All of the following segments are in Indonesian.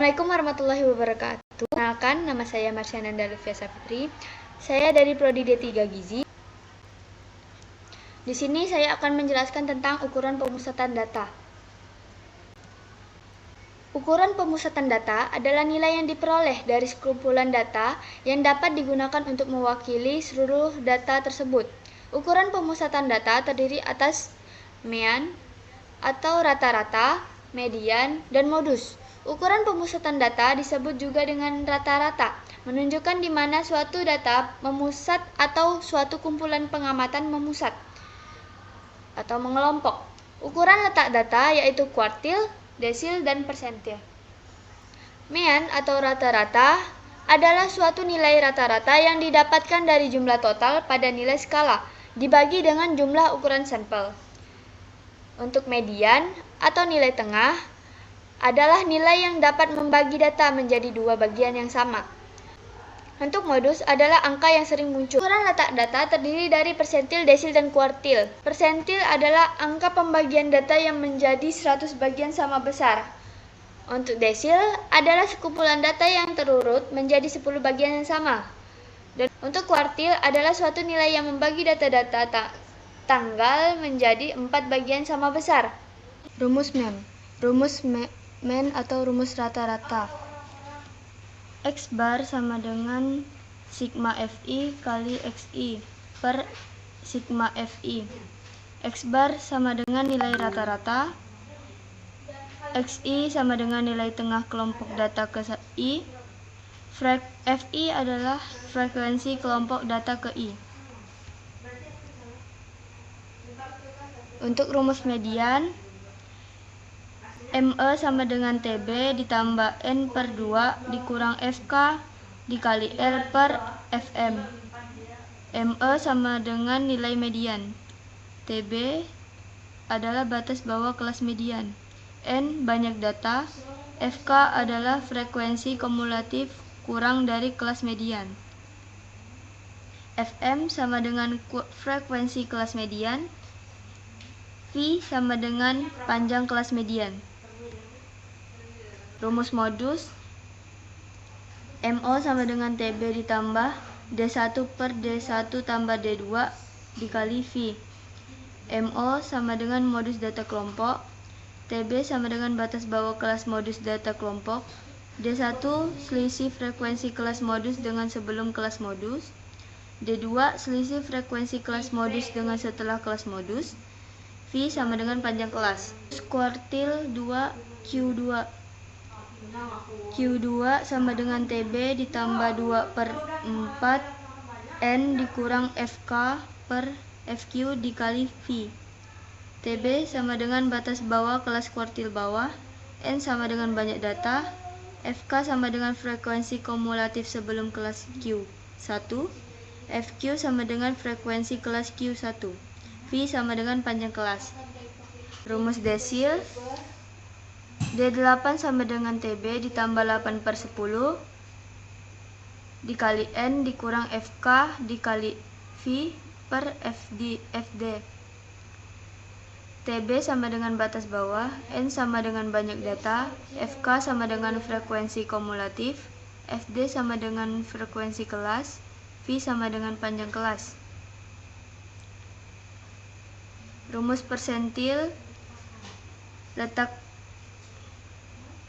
Assalamualaikum warahmatullahi wabarakatuh. Perkenalkan, nama saya Marsyana Dalvia Safitri. Saya dari Prodi D3 Gizi. Di sini saya akan menjelaskan tentang ukuran pemusatan data. Ukuran pemusatan data adalah nilai yang diperoleh dari sekumpulan data yang dapat digunakan untuk mewakili seluruh data tersebut. Ukuran pemusatan data terdiri atas mean atau rata-rata, median, dan modus. Ukuran pemusatan data disebut juga dengan rata-rata, menunjukkan di mana suatu data memusat atau suatu kumpulan pengamatan memusat atau mengelompok. Ukuran letak data yaitu kuartil, desil, dan persentil. Mean atau rata-rata adalah suatu nilai rata-rata yang didapatkan dari jumlah total pada nilai skala, dibagi dengan jumlah ukuran sampel. Untuk median atau nilai tengah adalah nilai yang dapat membagi data menjadi dua bagian yang sama. Untuk modus adalah angka yang sering muncul. Ukuran letak data terdiri dari persentil, desil, dan kuartil. Persentil adalah angka pembagian data yang menjadi 100 bagian sama besar. Untuk desil adalah sekumpulan data yang terurut menjadi 10 bagian yang sama. Dan untuk kuartil adalah suatu nilai yang membagi data-data tanggal menjadi 4 bagian sama besar. Rumus MEM. Rumus mean atau rumus rata-rata. X bar sama dengan sigma Fi kali Xi per sigma Fi. X bar sama dengan nilai rata-rata, Xi sama dengan nilai tengah kelompok data ke I, Fi adalah frekuensi kelompok data ke I. Untuk rumus median, ME sama dengan TB ditambah N per 2 dikurang FK dikali R per FM. ME sama dengan nilai median. TB adalah batas bawah kelas median. N banyak data. FK adalah frekuensi kumulatif kurang dari kelas median. FM sama dengan frekuensi kelas median. V sama dengan panjang kelas median. Rumus modus, MO sama dengan TB ditambah D1 per D1 tambah D2 dikali V. MO sama dengan modus data kelompok, TB sama dengan batas bawah kelas modus data kelompok, D1 selisih frekuensi kelas modus dengan sebelum kelas modus, D2 selisih frekuensi kelas modus dengan setelah kelas modus, V sama dengan panjang kelas. Kuartil 2 Q2. Q2 sama dengan TB ditambah 2 per 4 N dikurang FK per FQ dikali V. TB sama dengan batas bawah kelas kuartil bawah, N sama dengan banyak data, FK sama dengan frekuensi kumulatif sebelum kelas Q1, FQ sama dengan frekuensi kelas Q1, V sama dengan panjang kelas. Rumus desil, D8 sama dengan TB ditambah 8 per 10 dikali N dikurang FK dikali V per FD. TB sama dengan batas bawah, N sama dengan banyak data, FK sama dengan frekuensi kumulatif, FD sama dengan frekuensi kelas, V sama dengan panjang kelas. Rumus persentil, letak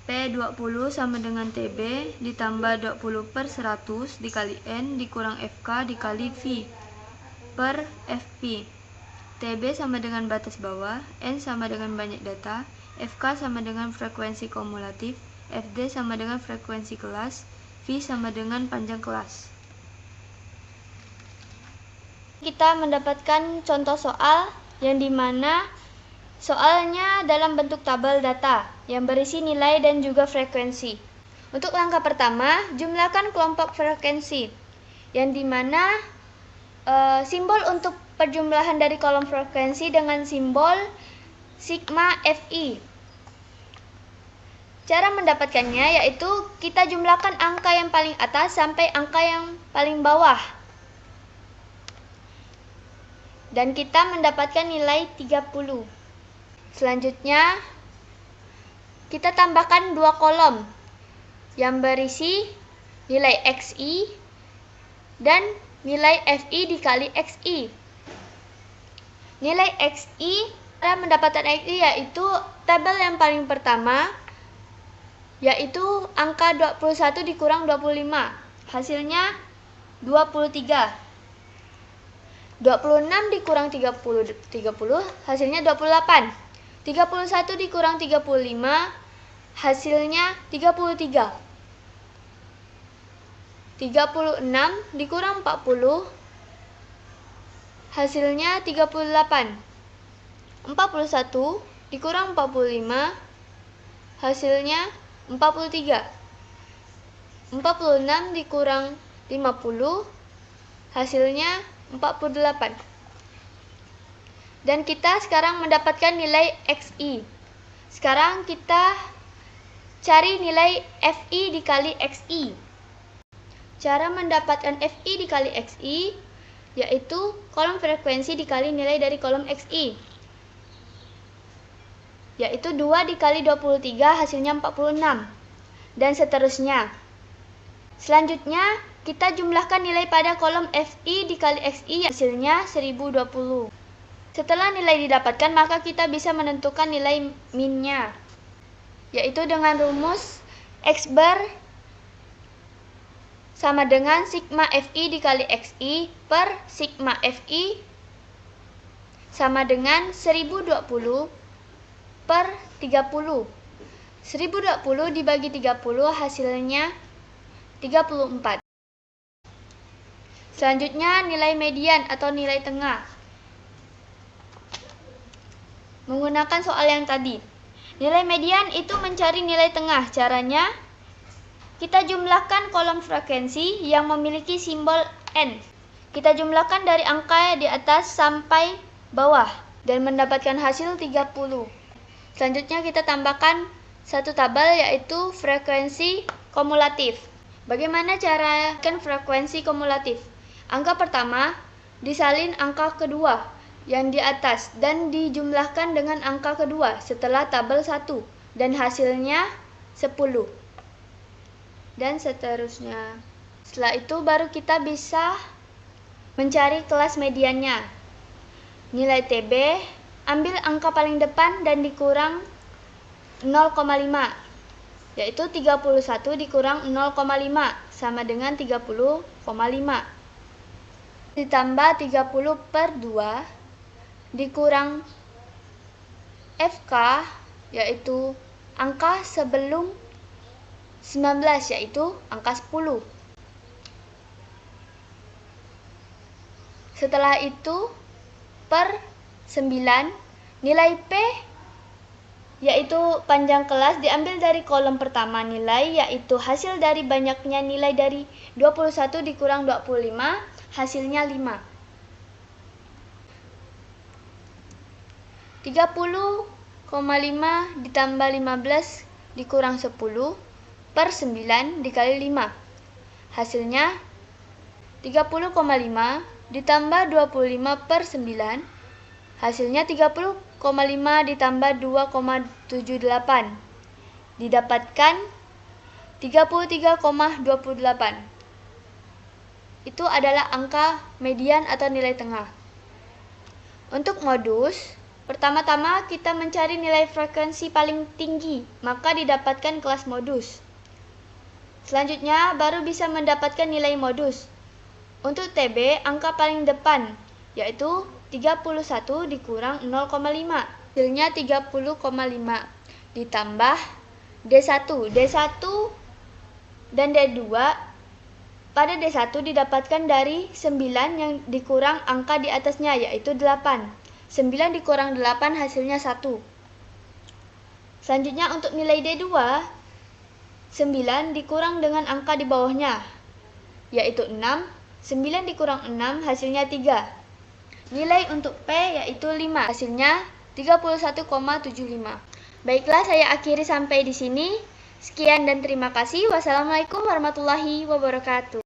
P20 sama dengan TB ditambah 20 per 100 dikali N dikurang FK dikali V per FP. TB sama dengan batas bawah, N sama dengan banyak data, FK sama dengan frekuensi kumulatif, FD sama dengan frekuensi kelas, V sama dengan panjang kelas. Kita mendapatkan contoh soal yang dimana soalnya dalam bentuk tabel data yang berisi nilai dan juga frekuensi. Untuk langkah pertama, jumlahkan kelompok frekuensi yang dimana simbol untuk perjumlahan dari kolom frekuensi dengan simbol sigma Fi. Cara mendapatkannya yaitu kita jumlahkan angka yang paling atas sampai angka yang paling bawah. Dan kita mendapatkan nilai 30. Selanjutnya, kita tambahkan 2 kolom yang berisi nilai XI dan nilai FI dikali XI. Nilai XI, cara mendapatkan XI yaitu tabel yang paling pertama, yaitu angka 21 dikurang 25, hasilnya 23. 26 dikurang 30, hasilnya 28. 31 dikurang 35, hasilnya 33. 36 dikurang 40, hasilnya 38. 41 dikurang 45, hasilnya 43. 46 dikurang 50, hasilnya 48. Dan kita sekarang mendapatkan nilai XI. Sekarang kita cari nilai FI dikali XI. Cara mendapatkan FI dikali XI yaitu kolom frekuensi dikali nilai dari kolom XI, yaitu 2 dikali 23 hasilnya 46, dan seterusnya. Selanjutnya kita jumlahkan nilai pada kolom FI dikali XI, hasilnya 1020. Setelah nilai didapatkan, maka kita bisa menentukan nilai min-nya, yaitu dengan rumus X bar sama dengan sigma FI dikali XI per sigma FI sama dengan 1020 per 30. 1020 dibagi 30 hasilnya 34. Selanjutnya nilai median atau nilai tengah. Menggunakan soal yang tadi. Nilai median itu mencari nilai tengah. Caranya kita jumlahkan kolom frekuensi yang memiliki simbol N. Kita jumlahkan dari angka di atas sampai bawah dan mendapatkan hasil 30. Selanjutnya kita tambahkan satu tabel yaitu frekuensi kumulatif. Bagaimana cara frekuensi kumulatif? Angka pertama disalin angka kedua yang di atas dan dijumlahkan dengan angka kedua setelah tabel 1 dan hasilnya 10. Dan seterusnya. Setelah itu baru kita bisa mencari kelas mediannya. Nilai TB, ambil angka paling depan dan dikurang 0,5, yaitu 31 dikurang 0,5 sama dengan 30,5. Ditambah 30 per 2 dikurang FK, yaitu angka sebelum 19, yaitu angka 10. Setelah itu per 9, nilai P yaitu panjang kelas diambil dari kolom pertama nilai, yaitu hasil dari banyaknya nilai dari 21 dikurang 25, hasilnya 5. 30,5 ditambah 15 dikurang 10 per 9 dikali 5. Hasilnya 30,5 ditambah 25 per 9. Hasilnya 30,5 ditambah 2,78. Didapatkan 33,28. Itu adalah angka median atau nilai tengah. Untuk modus, pertama-tama kita mencari nilai frekuensi paling tinggi, maka didapatkan kelas modus. Selanjutnya baru bisa mendapatkan nilai modus. Untuk TB, angka paling depan, yaitu 31 dikurang 0,5. Hasilnya 30,5. Ditambah D1. D1 dan D2. Pada D1 didapatkan dari 9 yang dikurang angka di atasnya, yaitu 8. 9 dikurang 8 hasilnya 1. Selanjutnya untuk nilai D2, 9 dikurang dengan angka di bawahnya, yaitu 6. 9 dikurang 6 hasilnya 3. Nilai untuk P yaitu 5, hasilnya 31,75. Baiklah, saya akhiri sampai di sini. Sekian dan terima kasih. Wassalamualaikum warahmatullahi wabarakatuh.